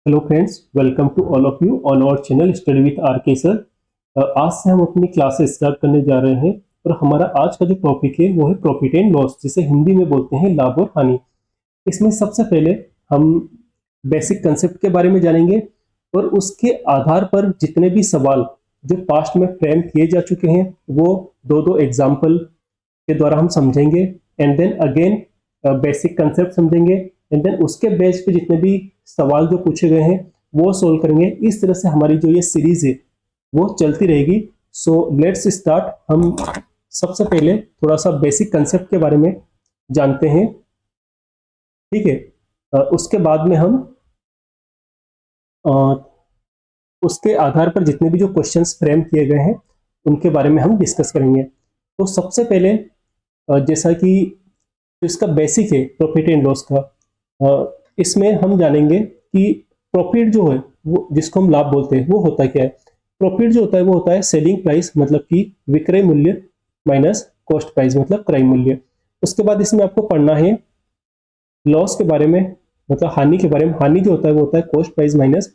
Hello friends, welcome to all of you on our channel study with R K sir. आज से हम अपनी classes start करने जा रहे हैं और हमारा आज का जो टॉपिक है वो है प्रॉफिट एंड लॉस, जिसे हिंदी में बोलते हैं लाभ और हानि। इसमें सबसे पहले हम बेसिक कंसेप्ट के बारे में जानेंगे और उसके आधार पर जितने भी सवाल जो पास्ट में फ्रेम किए जा चुके हैं वो दो दो एग्जाम्पल के द्वारा हम समझेंगे and then again basic concept समझेंगे एंड देन उसके बेस पे जितने भी सवाल जो पूछे गए हैं वो सोल्व करेंगे। इस तरह से हमारी जो ये सीरीज है वो चलती रहेगी। So let's start. हम सबसे पहले थोड़ा सा बेसिक कंसेप्ट के बारे में जानते हैं, ठीक है। उसके बाद में हम अ, उसके आधार पर जितने भी जो क्वेश्चंस फ्रेम किए गए हैं उनके बारे में हम डिस्कस करेंगे। तो सबसे पहले जैसा कि तो इसका बेसिक है प्रॉफिट एंड लॉस का। इसमें हम जानेंगे कि प्रॉफिट जो है वो जिसको हम लाभ बोलते हैं वो होता क्या है। प्रॉफिट जो होता है वो होता है सेलिंग प्राइस मतलब कि विक्रय मूल्य माइनस कॉस्ट प्राइस मतलब क्रय मूल्य। उसके बाद इसमें आपको पढ़ना है लॉस के बारे में, मतलब हानि के बारे में। हानि जो होता है वो होता है cost price minus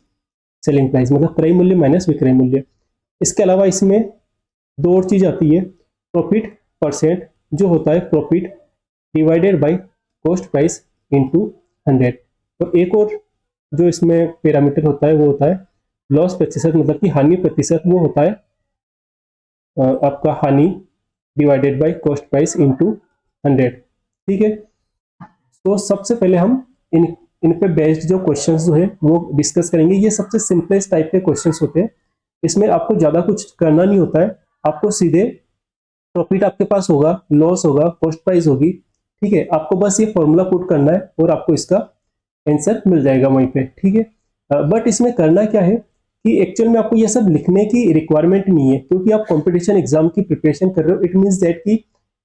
selling price मतलब क्रय मूल्य माइनस विक्रय मूल्य। इसके अलावा इसमें दो और चीज आती है, प्रॉफिट परसेंट जो होता है profit divided by cost price into 100। और एक और जो इसमें पैरामीटर होता है वो होता है लॉस प्रतिशत मतलब कि हानि प्रतिशत। वो होता है आपका हानि divided by cost price into 100, ठीक है। तो सबसे पहले हम इन पे बेस्ड जो क्वेश्चंस जो है वो डिस्कस करेंगे। ये सबसे सिंपलेस्ट टाइप के क्वेश्चंस होते हैं। इसमें आपको ज्यादा कुछ करना नहीं होता है, आपको सीधे प्रॉफिट आपके पास होगा, लॉस होगा, कॉस्ट प्राइस होगी, ठीक है। आपको बस ये फॉर्मूला पुट करना है और आपको इसका आंसर मिल जाएगा वहीं पे, ठीक है। बट इसमें करना क्या है कि एक्चुअल में आपको ये सब लिखने की रिक्वायरमेंट नहीं है, क्योंकि आप कंपटीशन एग्जाम की प्रिपरेशन कर रहे हो। इट मींस दैट कि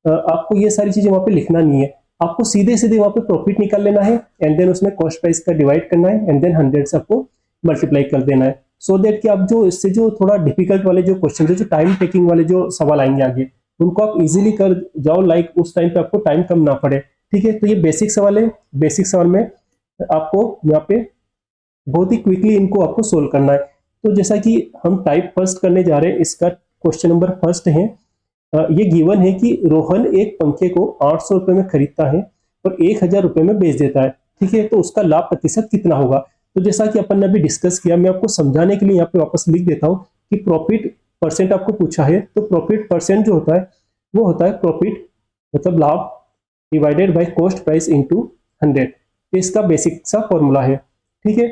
आपको ये सारी चीजें वहां पे लिखना नहीं है। आपको सीधे सीधे वहां पे प्रॉफिट निकाल लेना है एंड देन उसमें कॉस्ट प्राइस का डिवाइड करना है एंड देन 100 से आपको मल्टीप्लाई कर देना है। सो दैट कि आप जो इससे जो थोड़ा डिफिकल्ट वाले जो क्वेश्चन है, जो टाइम टेकिंग वाले जो सवाल आएंगे आगे, उनको आप इजीली कर जाओ, लाइक उस टाइम पे आपको टाइम कम ना पड़े, ठीक है। तो ये बेसिक सवाल है। बेसिक सवाल में आपको यहाँ पे बहुत ही क्विकली इनको आपको सोल्व करना है। तो जैसा कि हम टाइप फर्स्ट करने जा रहे हैं, इसका क्वेश्चन नंबर फर्स्ट है। ये गिवन है कि रोहन एक पंखे को 800 रुपए में खरीदता है और 1000 रुपए में बेच देता है, ठीक है। तो उसका लाभ प्रतिशत कितना होगा। तो जैसा कि अपन ने अभी डिस्कस किया, मैं आपको समझाने के लिए यहाँ पे वापस लिख देता हूँ कि प्रॉफिट परसेंट आपको पूछा है, तो प्रॉफिट परसेंट जो होता है वो होता है प्रॉफिट मतलब लाभ divided by cost price into 100। इसका बेसिक सा फॉर्मूला है, ठीक है।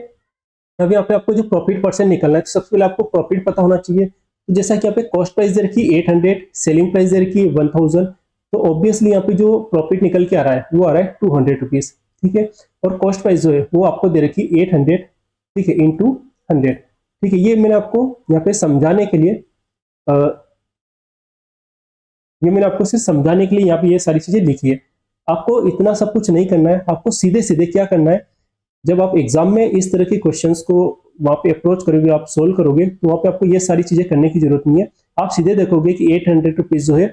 अब यहाँ पे आपको जो प्रॉफिट परसेंट निकलना है, तो सबसे पहले आपको प्रॉफिट पता होना चाहिए। तो जैसा कि यहाँ पे कॉस्ट प्राइस दे रखी 800, सेलिंग प्राइस दे रखी 1000, तो ऑब्वियसली यहाँ पे जो प्रॉफिट निकल के आ रहा है वो आ रहा है 200 रुपीज, ठीक है। और कॉस्ट प्राइस जो है वो आपको दे रखी 800, ठीक है, इंटू 100, ठीक है। ये मैंने आपको यहाँ पे समझाने के लिए ये मैंने आपको सिर्फ समझाने के लिए यहाँ पे ये सारी चीजें लिखी है। आपको इतना सब कुछ नहीं करना है, आपको सीधे सीधे क्या करना है, जब आप एग्जाम में इस तरह के क्वेश्चंस को वहां पे अप्रोच करोगे, आप सोल्व करोगे, तो वहां पे आपको ये सारी चीजें करने की जरूरत नहीं है। आप सीधे देखोगे कि 800 रुपीज जो है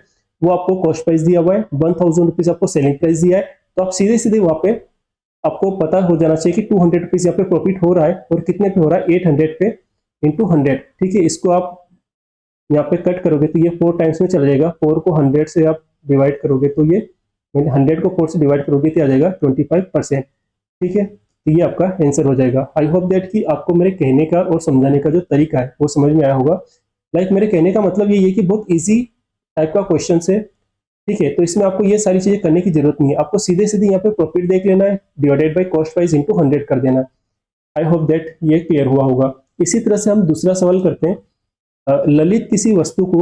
वो आपको कॉस्ट प्राइस दिया हुआ है, 1000 रुपीज आपको सेलिंग प्राइस दिया है। तो आप सीधे सीधे वहां पे आपको पता हो जाना चाहिए कि 200 रुपीज यहाँ पे प्रॉफिट हो रहा है और कितने पे हो रहा है, 800 पे इंटू 100, ठीक है। इसको आप यहाँ पे कट करोगे तो ये 4 टाइम्स में चला जाएगा। 4 को 100 से आप डिवाइड करोगे तो ये 100 को 4 से डिवाइड करोगे तो आ जाएगा 25%, ठीक है। तो ये आपका आंसर हो जाएगा। आई होप दैट कि आपको मेरे कहने का और समझाने का जो तरीका है वो समझ में आया होगा। लाइक मेरे कहने का मतलब ये है कि बहुत इजी टाइप का क्वेश्चन है, ठीक है। तो इसमें आपको ये सारी चीजें करने की जरूरत नहीं है, आपको सीधे सीधे यहाँ पे प्रॉफिट देख लेना है, divided by cost price into 100 कर देना है। आई होप दैट ये क्लियर हुआ होगा। इसी तरह से हम दूसरा सवाल करते हैं। ललित किसी वस्तु को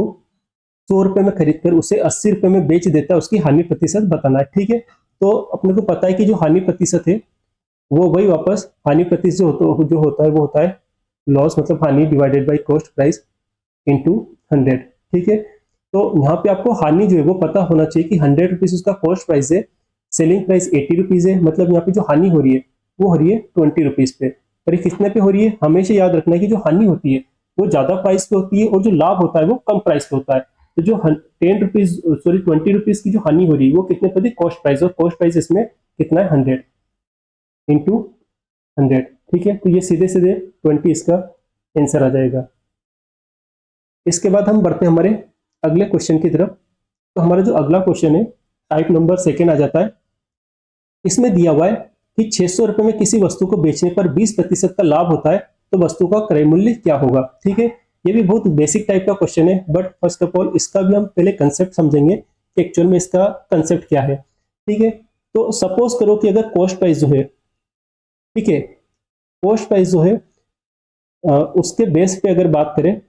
100 रुपए में खरीद कर उसे 80 रुपए में बेच देता है, उसकी हानि प्रतिशत बताना है, ठीक है। तो अपने को पता है कि जो हानि प्रतिशत है वो वही वापस हानि प्रतिशत जो होता है वो होता है लॉस मतलब हानि divided by cost price into 100, ठीक है। तो यहाँ पे आपको हानि जो है वो पता होना चाहिए कि 100 रुपीज उसका कॉस्ट प्राइस है, सेलिंग प्राइस 80 रुपीज है, मतलब यहाँ पे जो हानि हो रही है वो हो रही है 20 रुपीज पे। पर ये कितने पे हो रही है, हमेशा याद रखना है कि जो हानि होती है वो ज्यादा प्राइस पे होती है और जो लाभ होता है वो कम प्राइस पे होता है। तो जो 10 रुपीज सॉरी 20 रुपीज की जो हानि हो रही है वो कितने पे थी, कॉस्ट प्राइस, और कॉस्ट प्राइस इसमें कितना है 100 इंटू 100। ठीक है, तो ये सीधे सीधे 20 इसका आंसर आ जाएगा। इसके बाद हम बढ़ते हैं हमारे अगले क्वेश्चन की तरफ। तो हमारा जो अगला क्वेश्चन है टाइप नंबर सेकेंड आ जाता है। इसमें दिया हुआ है कि 600 रुपए में किसी वस्तु को बेचने पर 20% का लाभ होता है, तो वस्तु का क्रय मूल्य क्या होगा। ठीक है, ये भी बहुत बेसिक टाइप का क्वेश्चन है, बट फर्स्ट ऑफ ऑल इसका भी हम पहले कंसेप्ट समझेंगे कि एक्चुअल में इसका कंसेप्ट क्या है। ठीक है, तो सपोज करो कि अगर कॉस्ट प्राइस जो है, ठीक है, कॉस्ट प्राइस जो है उसके बेस पे अगर बात करें,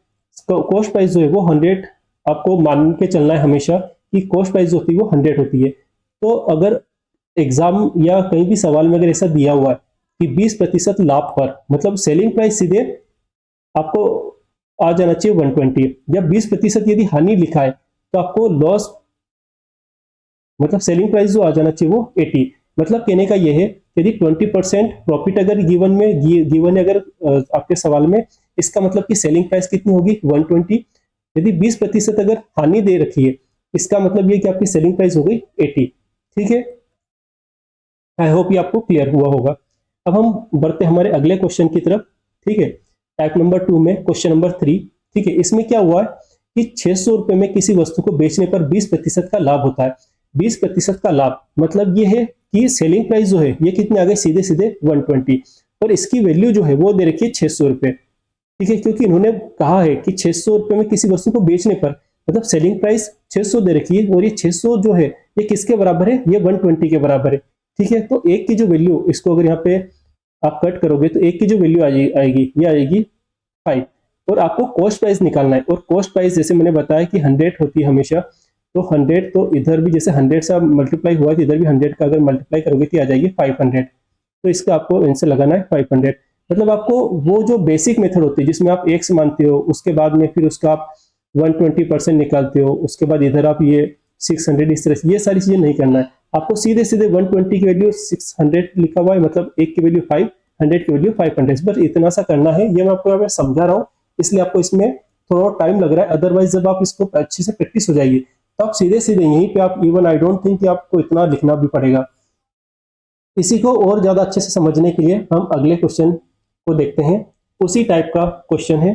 कॉस्ट प्राइस जो है वो 100, आपको मान के चलना है हमेशा कि कॉस्ट प्राइस जो होती है वो 100 होती है। तो अगर एग्जाम या कहीं भी सवाल में अगर ऐसा दिया हुआ है कि 20% लाभ पर, मतलब सेलिंग प्राइस सीधे आपको आ जाना चाहिए 120, या 20% यदि हानि लिखा है तो आपको लॉस, मतलब सेलिंग प्राइस जो आ जाना चाहिए वो 80। मतलब कहने का यह है यदि 20% प्रॉफिट अगर गिवन है अगर आपके सवाल में, इसका मतलब कि सेलिंग प्राइस कितनी होगी 120। यदि 20% अगर हानि दे रखी है, इसका मतलब ये कि आपकी सेलिंग प्राइस हो गई 80। ठीक है, आई होप ये आपको क्लियर हुआ होगा। अब हम बढ़ते हैं हमारे अगले क्वेश्चन की तरफ। ठीक है, टाइप नंबर 2 में क्वेश्चन नंबर 3। ठीक है, इसमें क्या हुआ है कि 600 रुपए में किसी वस्तु को बेचने पर 20% का लाभ होता है। 20% का लाभ मतलब ये है कि सेलिंग प्राइस जो है ये कितने आ गए, सीधे सीधे 120, और इसकी वैल्यू जो है वो दे रखी है 600 रुपए। ठीक है, क्योंकि इन्होंने कहा है कि 600 रुपए में किसी वस्तु को बेचने पर, मतलब सेलिंग प्राइस 600 दे रखी है, और ये 600 जो है ये किसके बराबर है, ये 120 के बराबर है। ठीक है, तो एक की जो वैल्यू, इसको अगर यहाँ पे आप कट करोगे तो एक की जो वैल्यू आएगी ये आएगी 5, और आपको कॉस्ट प्राइस निकालना है। और कॉस्ट प्राइस जैसे मैंने बताया कि 100 होती है हमेशा, तो 100 तो इधर भी जैसे 100 से मल्टीप्लाई हुआ तो इधर भी 100 का अगर मल्टीप्लाई करोगे तो आ जाएगी 500। तो इसका आपको आंसर लगाना है 500। मतलब आपको वो जो बेसिक मेथड होती है जिसमें आप एक्स मानते हो, उसके बाद में फिर उसका आप 120% निकालते हो, उसके बाद इधर आप ये 600, इस तरह से ये सारी चीजें नहीं करना है। आपको सीधे सीधे 120 की वैल्यू 600 लिखा हुआ है, मतलब एक की वैल्यू 5, 100 की वैल्यू 500, बस इतना सा करना है। ये मैं आपको यहाँ पे समझा रहा हूँ, इसलिए आपको इसमें थोड़ा टाइम लग रहा है। अदरवाइज जब आप इसको अच्छे से प्रैक्टिस हो जाएगी तो आप सीधे सीधे यहीं पे आप, इवन आई डोंट थिंक कि आपको इतना लिखना भी पड़ेगा। इसी को और ज्यादा अच्छे से समझने के लिए हम अगले क्वेश्चन को देखते हैं। उसी टाइप का क्वेश्चन है,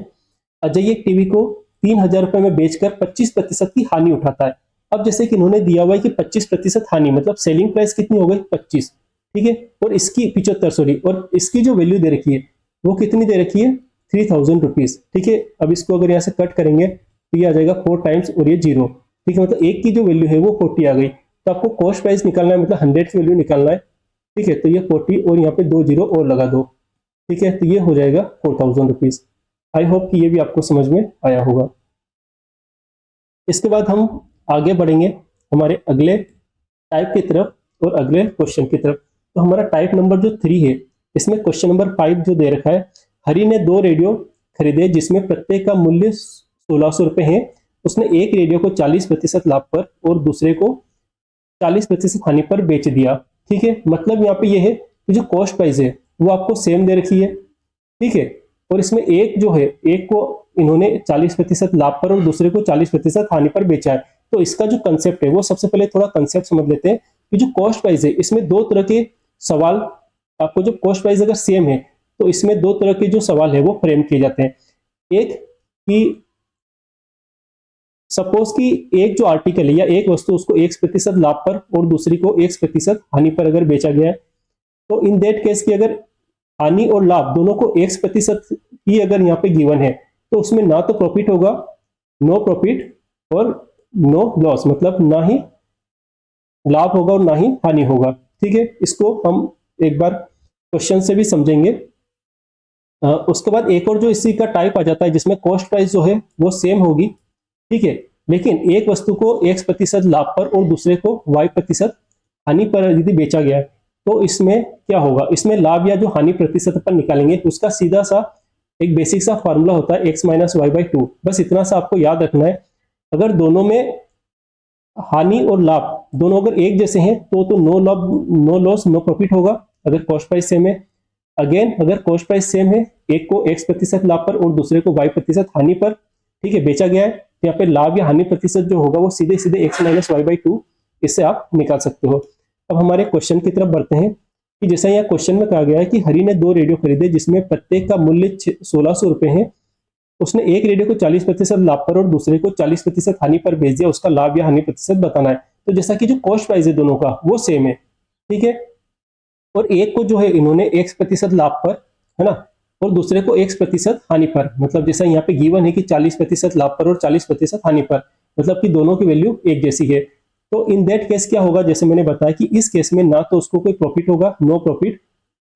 अजय एक टीवी को 3000 रुपए में बेचकर 25% की हानि उठाता है। अब जैसे कि इन्होंने दिया हुआ है कि 25% हानि, मतलब सेलिंग प्राइस कितनी हो गई 25, ठीक है, और इसकी 75, सॉरी, और इसकी जो वैल्यू दे रखी है वो कितनी दे रखी है 3000 रुपीज। ठीक है, अब इसको अगर यहाँ से कट करेंगे तो ये आ जाएगा 4 टाइम्स और ये 0। ठीक है, मतलब एक की जो वैल्यू है वो 40 आ गई। तो आपको कॉस्ट प्राइस निकालना है, मतलब 100 की वैल्यू निकालना है। ठीक है, तो ये 40 और यहाँ पे 2 0 और लगा दो। ठीक है, तो ये हो जाएगा 4000 रुपीज। आई होप कि ये भी आपको समझ में आया होगा। इसके बाद हम आगे बढ़ेंगे हमारे अगले टाइप की तरफ और अगले क्वेश्चन की तरफ। तो हमारा टाइप नंबर जो 3 है, इसमें क्वेश्चन नंबर 5 जो दे रखा है, हरि ने 2 रेडियो खरीदे जिसमें प्रत्येक का मूल्य 1600 रुपए है। उसने एक रेडियो को 40% लाभ पर और दूसरे को 40% हानि पर बेच दिया। ठीक है, मतलब यहाँ पे ये है कि जो कॉस्ट प्राइस है वो आपको सेम दे रखी है। ठीक है, और इसमें एक जो है, एक को इन्होंने 40% लाभ पर और दूसरे को 40% हानि पर बेचा है। तो इसका जो कंसेप्ट है वो सबसे पहले थोड़ा कंसेप्ट समझ लेते हैं कि जो कॉस्ट प्राइस है इसमें दो तरह के सवाल, आपको जो कॉस्ट प्राइस अगर सेम है तो इसमें दो तरह के जो सवाल है वो फ्रेम किए जाते हैं। एक कि सपोज कि एक जो आर्टिकल है या एक वस्तु उसको 1% लाभ पर और दूसरी को 1% हानि पर अगर बेचा गया है, तो इन दैट केस की अगर हानि और लाभ दोनों को 1% ही अगर यहाँ पे गिवन है तो उसमें ना तो प्रॉफिट होगा, नो प्रॉफिट, और नो लॉस, मतलब ना ही लाभ होगा और ना ही हानि होगा। ठीक है, इसको हम एक बार क्वेश्चन से भी समझेंगे। उसके बाद एक और जो इसी का टाइप आ जाता है जिसमें कॉस्ट प्राइस जो है वो सेम होगी। ठीक है, लेकिन एक वस्तु को X% लाभ पर और दूसरे को Y% हानि पर यदि बेचा गया है तो इसमें क्या होगा, इसमें लाभ या जो हानि प्रतिशत पर निकालेंगे उसका सीधा सा एक बेसिक सा फॉर्मूला होता है x माइनस वाई बाई 2। बस इतना सा आपको याद रखना है। अगर दोनों में हानि और लाभ दोनों अगर एक जैसे हैं तो नो लाभ, नो लॉस, नो प्रॉफिट होगा अगर कॉस्ट प्राइस सेम है। अगेन अगर कॉस्ट प्राइस सेम है, एक को X% लाभ पर और दूसरे को Y% हानि पर, ठीक है, बेचा गया है, तो यहाँ पे लाभ या हानि प्रतिशत जो होगा वो सीधे सीधे x माइनस वाई बाई 2 इससे आप निकाल सकते हो। अब हमारे क्वेश्चन की तरफ बढ़ते हैं। कि जैसा यहाँ क्वेश्चन में कहा गया है कि हरि ने 2 रेडियो खरीदे जिसमें प्रत्येक का मूल्य 1600 रुपए है। उसने एक रेडियो को 40% लाभ पर और दूसरे को 40% हानि पर बेच दिया, उसका लाभ या हानि प्रतिशत बताना है। तो जैसा कि जो कॉस्ट प्राइस है दोनों का वो सेम है, ठीक है, और एक को जो है इन्होंने x% लाभ पर, है ना, और दूसरे को x% हानि पर, मतलब जैसा यहाँ पे गिवन है कि 40% लाभ पर और 40% हानि पर, मतलब कि दोनों की वैल्यू एक जैसी है। तो इन दैट केस क्या होगा, जैसे मैंने बताया कि इस केस में ना तो उसको कोई प्रॉफिट होगा, नो प्रॉफिट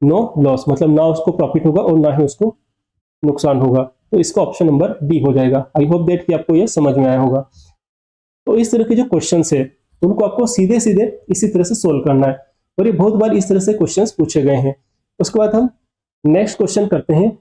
नो लॉस, मतलब ना उसको प्रॉफिट होगा और ना ही उसको नुकसान होगा। तो इसका ऑप्शन नंबर डी हो जाएगा। आई होप दैट कि आपको यह समझ में आया होगा। तो इस तरह के जो क्वेश्चंस है उनको आपको सीधे सीधे इसी तरह से सोल्व करना है, और ये बहुत बार इस तरह से क्वेश्चंस पूछे गए हैं। उसके बाद हम नेक्स्ट क्वेश्चन करते हैं।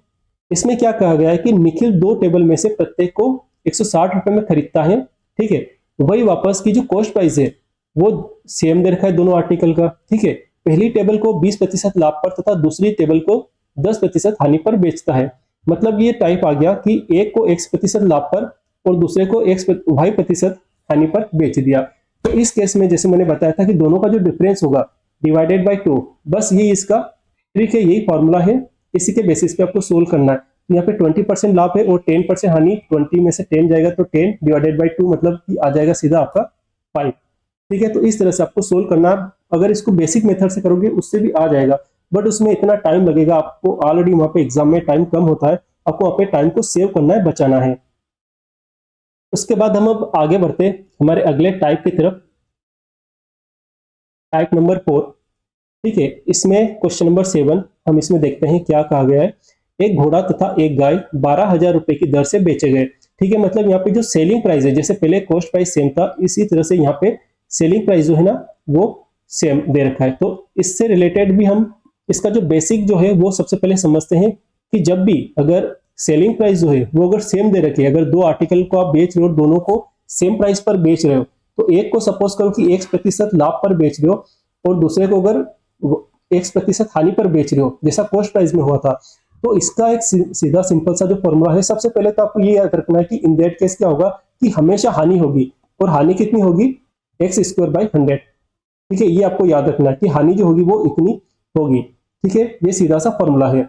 इसमें क्या कहा गया है कि निखिल 2 टेबल में से प्रत्येक को 160 रुपए में खरीदता है, ठीक है, वही वापस की जो कॉस्ट प्राइस है वो सेम दे रखा है दोनों आर्टिकल का, ठीक है। पहली टेबल को 20% लाभ पर तथा दूसरी टेबल को 10% हानि पर बेचता है। मतलब ये टाइप आ गया कि एक को x% लाभ पर और दूसरे को y% हानि पर बेच दिया। तो इस केस में जैसे मैंने बताया था कि दोनों का जो डिफरेंस होगा डिवाइडेड बाय 2, बस ये इसका ट्रिक है, यही फॉर्मूला है, इसी के बेसिस पे आपको सोल्व करना है। यहाँ पे 20% लाभ है और 10% हानि, 20 में से 10 जाएगा तो 10 डिवाइडेड बाय 2, मतलब कि आ जाएगा सीधा आपका 5, ठीक है। तो इस तरह से आपको सोल्व करना है। अगर इसको बेसिक मेथड से करोगे उससे भी आ जाएगा, बट उसमें इतना टाइम लगेगा आपको, ऑलरेडी वहां पे एग्जाम में टाइम कम होता है, आपको वहां पे टाइम को सेव करना है, बचाना है। उसके बाद हम अब आगे बढ़ते हैं हमारे अगले टाइप की तरफ, टाइप नंबर 4, ठीक है। इसमें क्वेश्चन नंबर 7 हम इसमें देखते हैं क्या कहा गया है। एक घोड़ा तथा एक गाय 12,000 रुपए की दर से बेचे गए, ठीक है। मतलब यहाँ पे जो सेलिंग प्राइस है, जैसे पहले कॉस्ट प्राइस सेम था, इसी तरह से यहाँ पे सेलिंग प्राइस जो है ना वो सेम दे रखा है। तो इससे रिलेटेड भी हम इसका जो बेसिक जो है वो सबसे पहले समझते हैं कि जब भी अगर सेलिंग प्राइस जो है वो अगर सेम दे रखी है, अगर दो आर्टिकल को आप बेच रहे हो, दोनों को सेम प्राइस पर बेच रहे हो, तो एक को सपोज करो कि x% लाभ पर बेच रहे हो और दूसरे को अगर x% हानि पर बेच रहे हो, जैसा कॉस्ट प्राइस में हुआ था, तो इसका एक सीधा सिंपल सा जो फॉर्मूला है, सबसे पहले तो आपको ये याद रखना है कि इन दैट केस क्या होगा कि हमेशा हानि होगी, और हानि कितनी होगी, x²/100, ठीक है। ये आपको याद रखना है कि हानि जो होगी वो इतनी होगी, ठीक है। ये सीधा सा फॉर्मूला है।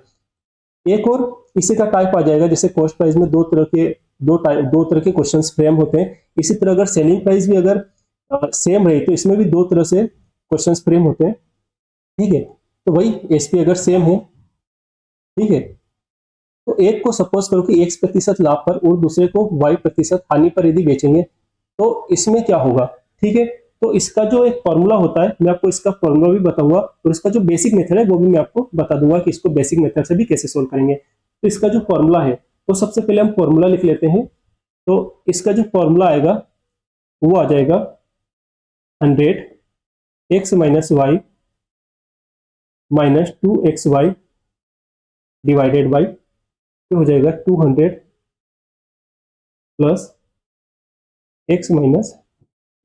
एक और इसी का टाइप आ जाएगा, जैसे कॉस्ट प्राइस में दो तरह के क्वेश्चंस फ्रेम होते हैं, इसी तरह अगर सेलिंग प्राइस भी अगर सेम रही तो इसमें भी दो तरह से क्वेश्चंस फ्रेम होते हैं, ठीक है। तो वही एसपी अगर सेम है, ठीक है, तो एक को सपोज करो कि x% लाभ पर और दूसरे को y% हानि पर यदि बेचेंगे, तो इसमें क्या होगा, ठीक है। तो इसका जो एक फॉर्मूला होता है, मैं आपको इसका फॉर्मूला भी बताऊंगा, और इसका जो बेसिक मेथड है वो भी मैं आपको बता दूंगा कि इसको बेसिक मेथड से भी कैसे सोल्व करेंगे। तो इसका जो फॉर्मूला है, तो सबसे पहले हम फॉर्मूला लिख लेते हैं। तो इसका जो फॉर्मूला आएगा वो आ जाएगा 100x - y - 2xy divided by, हो जाएगा 200 प्लस x माइनस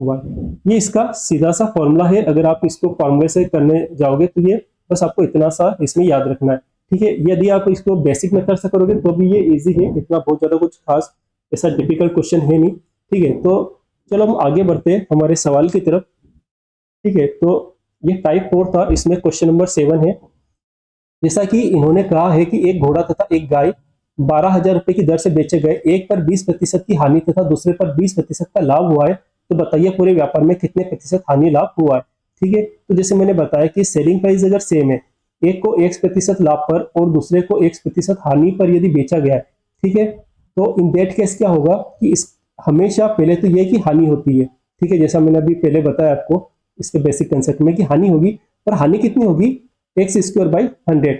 वाई। ये इसका सीधा सा फॉर्मूला है। अगर आप इसको फॉर्मूले से करने जाओगे तो ये बस आपको इतना सा इसमें याद रखना है, ठीक है। यदि आप इसको बेसिक मेथड से करोगे तो भी ये इजी है, इतना बहुत ज्यादा कुछ खास ऐसा डिफिकल्ट क्वेश्चन है नहीं, ठीक है। तो चलो हम आगे बढ़ते हैं हमारे सवाल की तरफ, ठीक है। तो ये टाइप 4 था, इसमें क्वेश्चन नंबर 7 है। जैसा कि इन्होंने कहा है कि एक घोड़ा तथा एक गाय 12,000 रुपए की दर से बेचे गए, एक पर 20% की हानि तथा दूसरे पर 20% का लाभ हुआ है, तो बताइए पूरे व्यापार में कितने प्रतिशत हानि लाभ हुआ है, ठीक है। तो जैसे मैंने बताया कि सेलिंग प्राइस अगर सेम है, एक को x% लाभ पर और दूसरे को x% हानि पर यदि बेचा गया है, ठीक है, तो इन दैट केस क्या होगा कि इस हमेशा पहले तो ये कि हानि होती है, ठीक है, जैसा मैंने अभी पहले बताया आपको इसके बेसिक कंसेप्ट में कि हानि होगी, और हानि कितनी होगी, x²/100,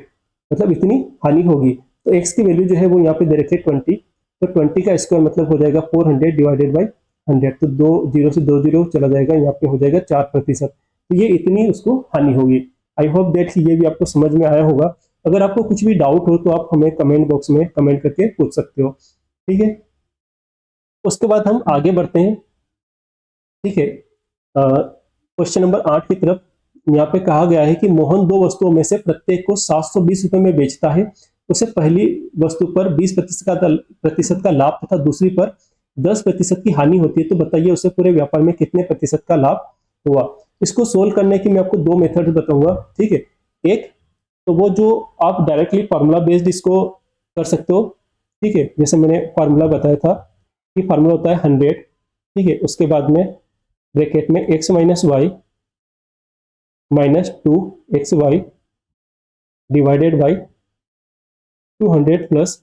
मतलब इतनी हानि होगी। तो x की वैल्यू जो है वो यहाँ पे दे रखी है 20, तो 20 का स्क्वायर मतलब हो जाएगा 400 डिवाइडेड बाई 100, तो 2 0 से 2 0 चला जाएगा, यहाँ पे हो जाएगा 4%, तो ये इतनी उसको हानि होगी। आई होप दैट ये भी आपको समझ में आया होगा। अगर आपको कुछ भी डाउट हो तो आप हमें कमेंट बॉक्स में कमेंट करके पूछ सकते हो, ठीक है। उसके बाद हम आगे बढ़ते हैं, ठीक है, क्वेश्चन नंबर 8 की तरफ। यहाँ पे कहा गया है कि मोहन दो वस्तुओं में से प्रत्येक को 720 रुपए में बेचता है, उसे पहली वस्तु पर 20% का लाभ तथा दूसरी पर 10% की हानि होती है, तो बताइए उसे पूरे व्यापार में कितने प्रतिशत का लाभ हुआ। इसको सोल्व करने की मैं आपको दो मेथड बताऊंगा, ठीक है। एक, तो वो जो आप डायरेक्टली फार्मूला बेस्ड इसको कर सकते हो, ठीक है। जैसे मैंने फार्मूला बताया था कि फार्मूला होता है 100, ठीक है। उसके बाद में ब्रैकेट में x minus y minus 2xy divided by 200 plus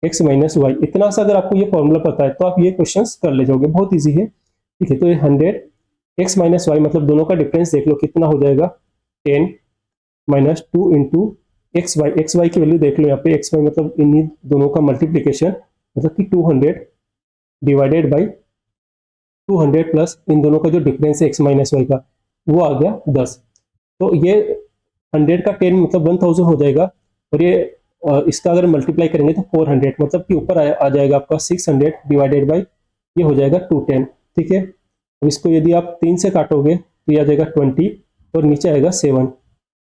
x minus y. इतना सा अगर आपको ये फॉर्मूला पता है तो आप ये क्वेश्चंस कर ले जाओगे, बहुत इजी है, ठीक है। तो ये 100 x माइनस वाई मतलब दोनों का डिफरेंस देख लो कितना हो जाएगा, 10 माइनस 2 इंटू एक्स वाई की वैल्यू देख लो यहाँ पे, एक्स वाई मतलब इन्हीं दोनों का मल्टीप्लीकेशन, मतलब कि 200 डिवाइडेड बाई 200 प्लस इन दोनों का जो डिफरेंस है एक्स माइनस वाई का, वो आ गया 10। तो ये 100 का 10 मतलब 1000 हो जाएगा, और ये इसका अगर मल्टीप्लाई करेंगे तो 400 मतलब कि ऊपर आ जाएगा आपका 600 डिवाइडेड बाई ये हो जाएगा 210, ठीक है। अब इसको यदि आप 3 से काटोगे तो ये आ जाएगा 20 और नीचे आएगा 7,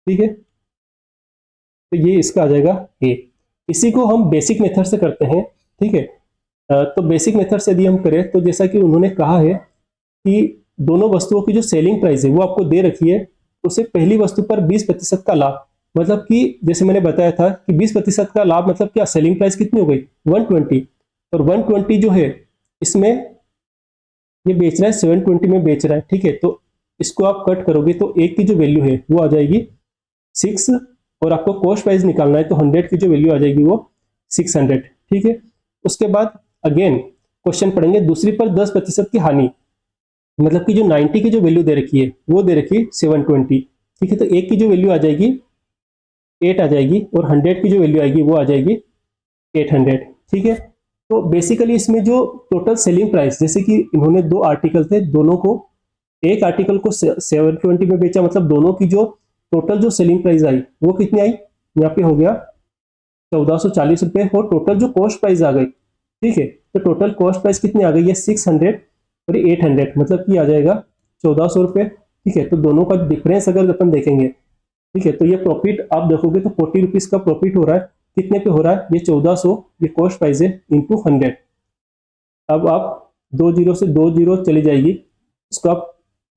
ठीक है। तो ये इसका आ जाएगा ए। इसी को हम बेसिक मेथड से करते हैं, ठीक है। तो बेसिक मेथड से यदि हम करें तो जैसा कि उन्होंने कहा है कि दोनों वस्तुओं की जो सेलिंग प्राइस है वो आपको दे रखी है, उसे पहली वस्तु पर 20% का लाभ, मतलब कि जैसे मैंने बताया था कि 20% का लाभ मतलब क्या, सेलिंग प्राइस कितनी हो गई 120, और 120 जो है इसमें ये बेच रहा है 720 में बेच रहा है, ठीक है। तो इसको आप कट करोगे तो एक की जो वैल्यू है वो आ जाएगी 6, और आपको कॉस्ट प्राइस निकालना है तो 100 की जो वैल्यू आ जाएगी वो 600, ठीक है। उसके बाद अगेन क्वेश्चन पढ़ेंगे, दूसरी पर 10% की हानि, मतलब कि जो 90 की जो वैल्यू दे रखी है वो दे रखी है 720, ठीक है। तो एक की जो वैल्यू आ जाएगी 8 आ जाएगी, और 100 की जो वैल्यू आएगी वो आ जाएगी 800, ठीक है। तो बेसिकली इसमें जो टोटल सेलिंग प्राइस, जैसे कि इन्होंने दो आर्टिकल थे, दोनों को, एक आर्टिकल को 720 में बेचा, मतलब दोनों की जो टोटल जो सेलिंग प्राइस आई वो कितनी आई, यहाँ पे हो गया 1440 रुपए, और टोटल जो कॉस्ट प्राइस आ गई, ठीक है। तो टोटल कॉस्ट प्राइस कितनी आ गई है 600 और 800, मतलब कि आ जाएगा 1400 रुपए, ठीक है। तो दोनों का डिफरेंस अगर अपन देखेंगे, ठीक है, तो ये प्रॉफिट आप देखोगे तो 40 रुपीज का प्रॉफिट हो रहा है, कितने पे हो रहा है, ये 1400, ये कॉस्ट प्राइस है इंटू 100। अब आप 2 जीरो से 2 जीरो चली जाएगी, इसको आप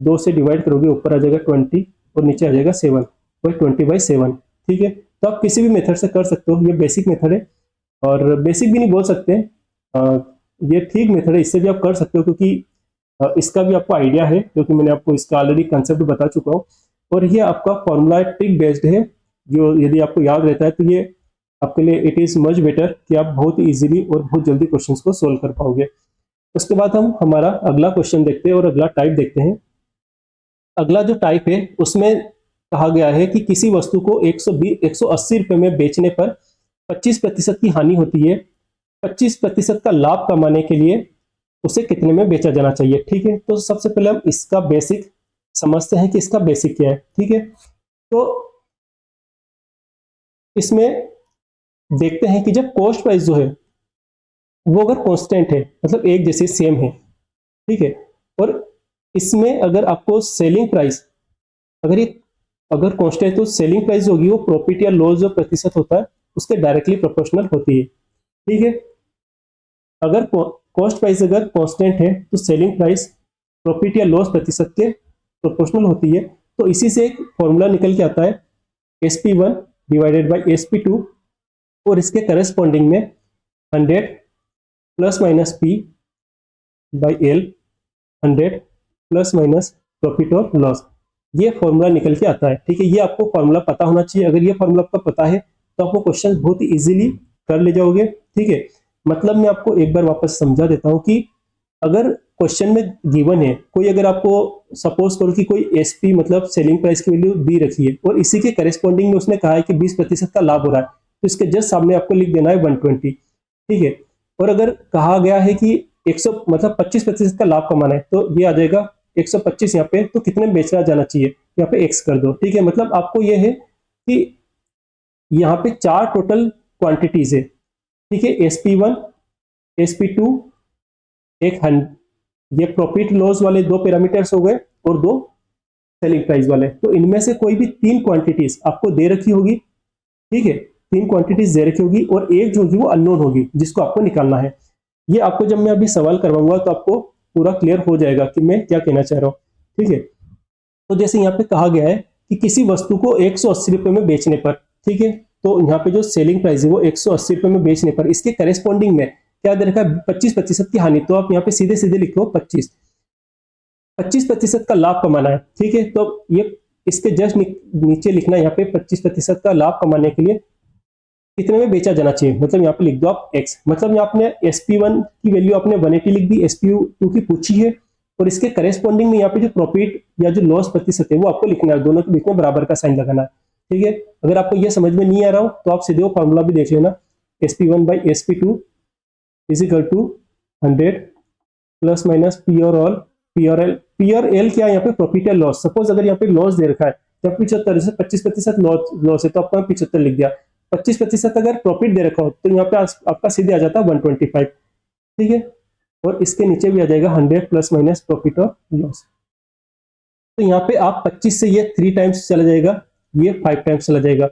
2 से डिवाइड करोगे, ऊपर आ जाएगा 20 और नीचे आ जाएगा 7, वही 20/7, ठीक है। तो आप किसी भी मेथड से कर सकते हो, ये बेसिक मेथड है, और बेसिक भी नहीं बोल सकते, ये ठीक मेथड है, इससे भी आप कर सकते हो, क्योंकि इसका भी आपको आइडिया है, क्योंकि मैंने आपको इसका ऑलरेडी कंसेप्ट बता चुका हूँ, और ये आपका फॉर्मूला ट्रिक बेस्ड है, जो यदि आपको याद रहता है तो ये आपके लिए इट इज मच बेटर कि आप बहुत इजीली और बहुत जल्दी क्वेश्चंस को सोल्व कर पाओगे। उसके बाद हम हमारा अगला क्वेश्चन देखते हैं और अगला टाइप देखते हैं। अगला जो टाइप है उसमें कहा गया है कि किसी वस्तु को 180 रुपए में बेचने पर 25% की हानि होती है, 25% का लाभ कमाने के लिए उसे कितने में बेचा जाना चाहिए, ठीक है। तो सबसे पहले हम इसका बेसिक समझते हैं कि इसका बेसिक क्या है, ठीक है। तो इसमें देखते हैं कि जब कॉस्ट प्राइस जो है वो अगर कांस्टेंट है, मतलब एक जैसी सेम है, ठीक है, और इसमें अगर आपको सेलिंग प्राइस अगर कांस्टेंट है तो सेलिंग प्राइस होगी वो प्रॉफिट या लॉस जो प्रतिशत होता है उसके डायरेक्टली प्रोपोर्शनल होती है, ठीक है। अगर कॉस्ट प्राइस अगर कांस्टेंट है तो सेलिंग प्राइस प्रॉफिट या लॉस प्रतिशत के प्रोपोर्शनल होती है। तो इसी से एक फॉर्मूला निकल के आता है SP1 डिवाइडेड बाई SP2, और इसके करस्पॉन्डिंग में 100 plus minus P by L, 100 plus minus profit और लॉस, ये फॉर्मूला निकल के आता है, ठीक है। ये आपको फॉर्मूला पता होना चाहिए, अगर ये फॉर्मूला आपको पता है तो आपको क्वेश्चन बहुत ही इजीली कर ले जाओगे, ठीक है। मतलब मैं आपको एक बार वापस समझा देता हूं कि अगर क्वेश्चन में गिवन है कोई, अगर आपको सपोज करो कि कोई एसपी मतलब सेलिंग प्राइस की वैल्यू दी रखी है और इसी के करेस्पॉन्डिंग में उसने कहा है कि 20% का लाभ हो रहा है, तो इसके जस्ट सामने आपको लिख देना है 120, ठीक है। और अगर कहा गया है कि 100 मतलब 25% का लाभ कमाना है तो ये आ जाएगा 125 यहाँ पे, तो कितने बेचना जाना चाहिए, यहाँ पे एक्स कर दो, ठीक है। मतलब आपको ये है कि यहाँ पे 4 टोटल क्वांटिटीज है, ठीक है। SP1 SP2 एक ये प्रॉफिट लॉस वाले 2 पैरामीटर्स हो गए और 2 सेलिंग प्राइस वाले, तो इनमें से कोई भी 3 क्वांटिटीज आपको दे रखी होगी, ठीक है, 3 क्वांटिटीज दे रखी होगी और एक जो होगी वो अननोन होगी जिसको आपको निकालना है। ये आपको जब मैं अभी सवाल करवाऊंगा तो आपको पूरा क्लियर हो जाएगा कि मैं क्या कहना चाह रहा हूँ, ठीक है। तो जैसे यहाँ पे कहा गया है कि किसी वस्तु को 180 रुपए में बेचने पर, ठीक है, तो यहाँ पे जो सेलिंग प्राइस है वो 180 रुपए में बेचने पर इसके करेस्पॉन्डिंग में क्या दे रखा है, 25% की हानि। तो आप यहाँ पे सीधे सीधे लिखो 25% का लाभ कमाना है, ठीक है। तो ये इसके जस्ट नीचे लिखना है यहाँ पे 25% का लाभ कमाने के लिए कितने में बेचा जाना चाहिए, मतलब यहाँ पे लिख दो आप x। मतलब यहाँ आपने SP1 की वैल्यू आपने 180 लिख दी, SP2 की पूछी है, और इसके करेस्पॉन्डिंग में यहाँ पे जो प्रॉफिट या जो लॉस प्रतिशत है वो आपको लिखना है, दोनों के बीच में बराबर का साइन लगाना है, ठीक है। अगर आपको ये समझ में नहीं आ रहा हो तो आप सीधे वो फॉर्मूला भी देख लेना, SP1/SP2 is equal to 100 plus minus P और ऑल, P और L क्या है यहाँ पे, प्रॉफिट या लॉस। सपोज अगर यहाँ पे लॉस दे रखा है जब 75 से 25% लॉस है तो आपका 75 लिख दिया। 25% अगर प्रॉफिट दे रखा हो तो यहाँ पे आपका सीधे आ जाता है 125, ठीक है। और इसके नीचे भी आ जाएगा 100 प्लस माइनस प्रॉफिट और लॉस। तो यहाँ पे आप 25 से ये 3 टाइम्स चला जाएगा, ये 5 टाइम्स चला जाएगा,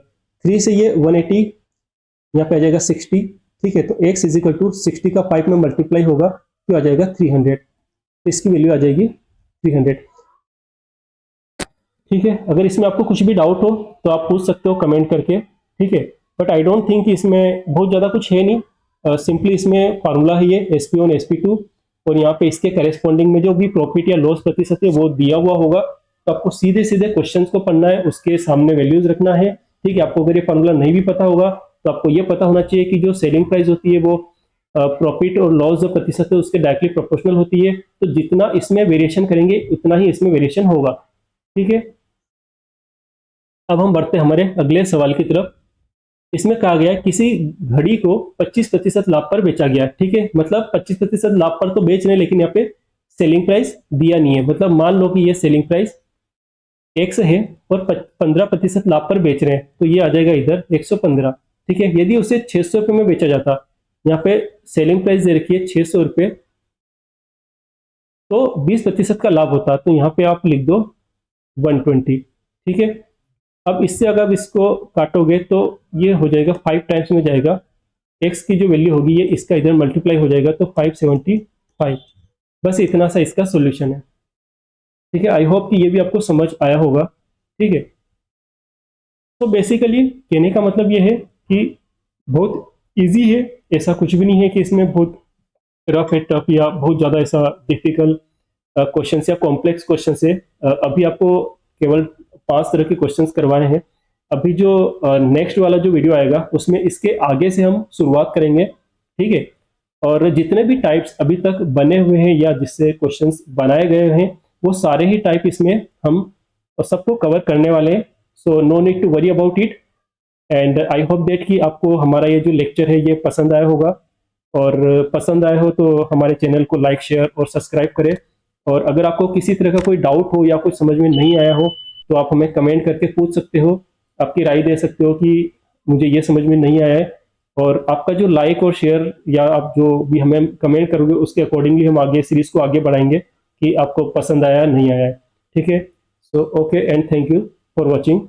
3 से ये 180, यहाँ पे आ जाएगा 60, ठीक है। तो x इज इक्वल टू 60 का 5 में मल्टीप्लाई होगा तो आ जाएगा 300, इसकी वैल्यू आ जाएगी 300, ठीक है। अगर इसमें आपको कुछ भी डाउट हो तो आप पूछ सकते हो कमेंट करके, ठीक है। बट आई डोंट थिंक इसमें बहुत ज़्यादा कुछ है नहीं, सिंपली इसमें फार्मूला है ये SP1 SP2, और यहाँ पे इसके करेस्पॉन्डिंग में जो भी प्रॉफिट या लॉस प्रतिशत है वो दिया हुआ होगा। तो आपको सीधे सीधे क्वेश्चंस को पढ़ना है, उसके सामने वैल्यूज रखना है, ठीक है। आपको अगर ये फार्मूला नहीं भी पता होगा तो आपको ये पता होना चाहिए कि जो सेलिंग प्राइस होती है वो प्रॉफिट और लॉस जो प्रतिशत है उसके डायरेक्टली प्रोपोर्शनल होती है। तो जितना इसमें वेरिएशन करेंगे उतना ही इसमें वेरिएशन होगा, ठीक है। अब हम बढ़ते हैं हमारे अगले सवाल की तरफ। इसमें कहा गया है किसी घड़ी को 25% लाभ पर बेचा गया, ठीक है। मतलब 25% लाभ पर तो बेच रहे हैं, लेकिन यहाँ पे सेलिंग प्राइस दिया नहीं है। मतलब मान लो कि ये सेलिंग प्राइस x है और 15% लाभ पर बेच रहे हैं, तो ये आ जाएगा इधर 115, ठीक है। यदि उसे 600 रुपये में बेचा जाता, यहाँ पे सेलिंग प्राइस दे रखी है 600 रुपये, तो 20% का लाभ होता, तो यहाँ पे आप लिख दो 120, ठीक है। अब इससे अगर इसको काटोगे तो ये हो जाएगा 5 टाइम्स में जाएगा, x की जो वैल्यू होगी ये इसका इधर मल्टीप्लाई हो जाएगा, तो 575। बस इतना सा इसका सॉल्यूशन है, ठीक है। आई होप कि ये भी आपको समझ आया होगा, ठीक है। तो बेसिकली कहने का मतलब ये है कि बहुत इजी है, ऐसा कुछ भी नहीं है कि इसमें बहुत रफ है, टफ या बहुत ज़्यादा ऐसा डिफिकल्ट क्वेश्चन या कॉम्प्लेक्स क्वेश्चन है। अभी आपको केवल 5 तरह के क्वेश्चंस करवाए हैं। अभी जो नेक्स्ट वाला जो वीडियो आएगा उसमें इसके आगे से हम शुरुआत करेंगे, ठीक है। और जितने भी टाइप्स अभी तक बने हुए हैं या जिससे क्वेश्चंस बनाए गए हैं वो सारे ही टाइप इसमें हम सबको कवर करने वाले हैं। So no need to worry about it, and I hope that कि आपको हमारा ये जो लेक्चर है ये पसंद आया होगा, और पसंद आया हो तो हमारे चैनल को लाइक शेयर और सब्सक्राइब करें। और अगर आपको किसी तरह का कोई डाउट हो या कुछ समझ में नहीं आया हो तो आप हमें कमेंट करके पूछ सकते हो, आपकी राय दे सकते हो कि मुझे ये समझ में नहीं आया है। और आपका जो लाइक और शेयर या आप जो भी हमें कमेंट करोगे उसके अकॉर्डिंगली हम आगे सीरीज को आगे बढ़ाएंगे कि आपको पसंद आया नहीं आया है, ठीक है। So okay and thank you for watching.